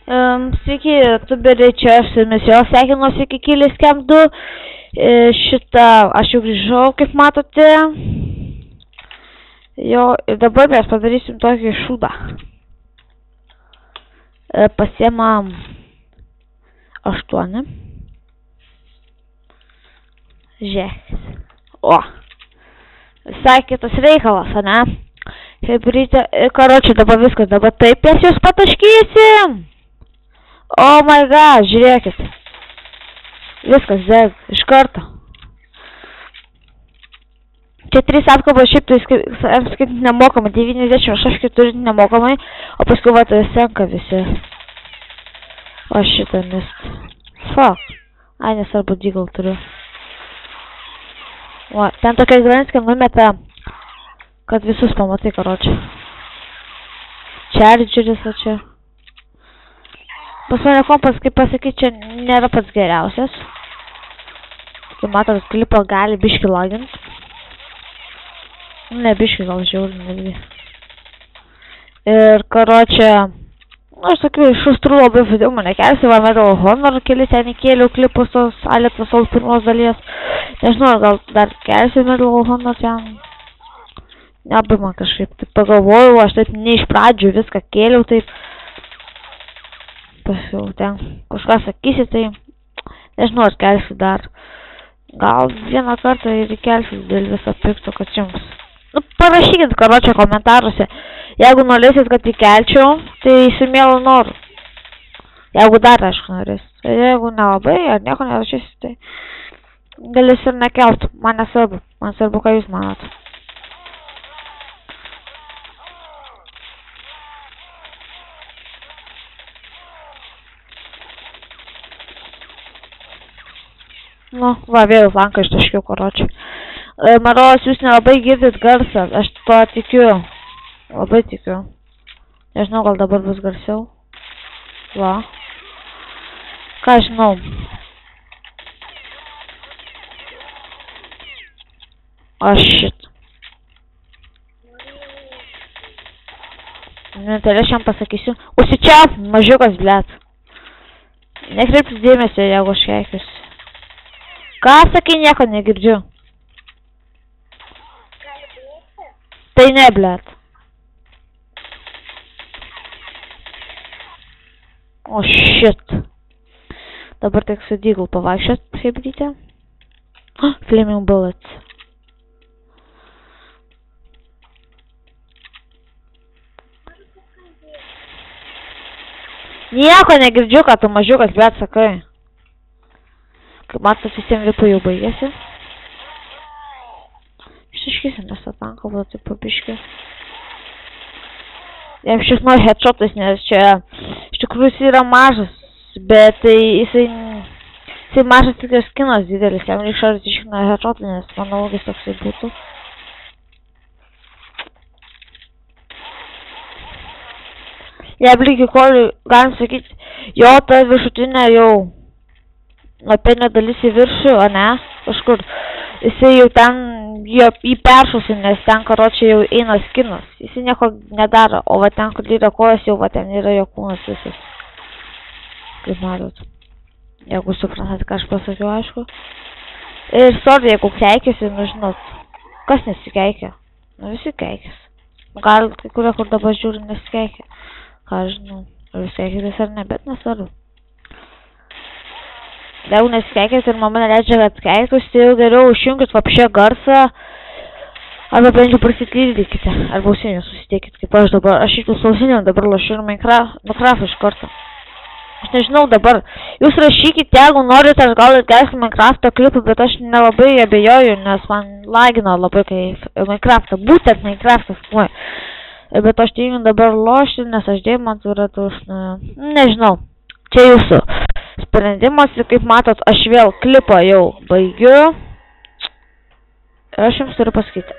Sveiki, tuberiai, čia aš su jumis vėl sveikinuosi iki Killis Camp 2. Aš jau grįžau, kaip matote. Jo, ir dabar mes padarysim tokį šūdą. Pasiemam 8. Žiūrėkit. O, visai kitas reikalas, ane? Kaip ryte, karočiui dabar viskas, dabar taip mes jūs pataškysim. Oh my god, žiūrėkit. Viskas, deg, iš karto. Čia 3 apkabos, šiaip tai skaitant nemokamai, 98 turit nemokamai, o paskui va tai senka visi. O šitą mist. Fuck. Ai, nesvarbu, dygal turiu. O, ten tokia granskė numeta, kad visus pamatai, karočiui. Čerdžeris, o čia. Pas mane kompas, kaip pasakyti, čia nėra pats geriausias. Kaip matot, klipą gali biški lagint. Ne biški, gal žiauri, netgi. Ir, karočią, aš sakiau, iš užtrų labai video mane kelsi, va Medal of Honor kelis ten įkėliau klipus tos Alėtos Sol pirmos dalies. Nežinau, gal dar kelsi Medal of Honor ten. Nebai man kažkaip, taip pagalvojau, aš taip ne iš pradžių viską kėliau, taip. Jau ten kažką sakysi, tai nežinau, ar kelsiu dar. Gal vieną kartą ir kelsiu dėl viso pikto, kad jums. Nu, parašykit, karočią, komentaruose. Jeigu norėsit, kad įkelčiau, tai su mielu noru. Jeigu dar, aišku, norėsit. Jeigu nelabai, ar nieko nerašysit, tai galis ir nekelt. Man nesvarbu. Man svarbu, ką jūs manot. Nu, va, vėl lanką ištaškiau, karočiui. Maros, jūs nelabai girdit garsą, aš to tikiu. Labai tikiu. Nežinau, gal dabar bus garsiau. Va. Ką žinau. O, shit. Vienintelė šiam pasakysiu. Užsičiauk, mažiukas, blėt. Nekreiptis dėmesio, jeigu aš keikiuosi. Ką sakai, nieko negirdžiu. Tai ne, blėt. O, shit. Dabar tik su Deagle pavaikščiot, kaip ryte. Flaming bullets. Nieko negirdžiu, ką tu mažiukas, blėt, sakai. Kaip matot, visiems vipų jau baigėsi. Ištaškysim, nes tą tanką buvo taip pabiškį. Jam šis nori headshotais, nes čia iš tikrųjų jis yra mažas, bet tai jisai mažas tik ir skinas didelis, jam reikia šaris iškina headshotą, nes mano logis toksai būtų. Jei lygiai koliui galim sakyti, jo ta viršutinė jau apėnė dalis į viršų, o ne, kažkur. Jisai jau ten, jį peršusi, nes ten karočiai jau eina skinas. Jisai nieko nedaro, o va ten, kur yra kojas, jau va ten yra jo kūnas visas. Kaip matot. Jeigu suprantat, ką aš pasakiau, aišku. Ir sorry, jeigu keikiasi, nu žinot, kas nesikeikia? Nu visi keikis. Gal kai kurie, kur dabar žiūri, nesikeikia. Ką žinau, ar visi keikitės ar ne, bet nesvarbu. Jeigu nesikeikėt ir mama neleidžia, kad keikus, tai jau geriau išjungit vapšė garsą. Arba bent jau prasitlydykite. Arba ausinių susiteikit, kaip aš dabar. Aš iš ausinių dabar lošiu ir Minecraft iš karto. Aš nežinau dabar. Jūs rašykit, jeigu norite, aš gal atgeisiu Minecraft'o klipų, bet aš nelabai abejoju, nes man lagino labai, kai Minecraft'ą, būtent Minecraft'ą filmuoju. Bet aš teigiu dabar lošti, nes aš deimantų radau, nežinau. Čia jūsų sprendimas ir kaip matot, aš vėl klipą jau baigiu. Ir aš jums turiu pasakyti,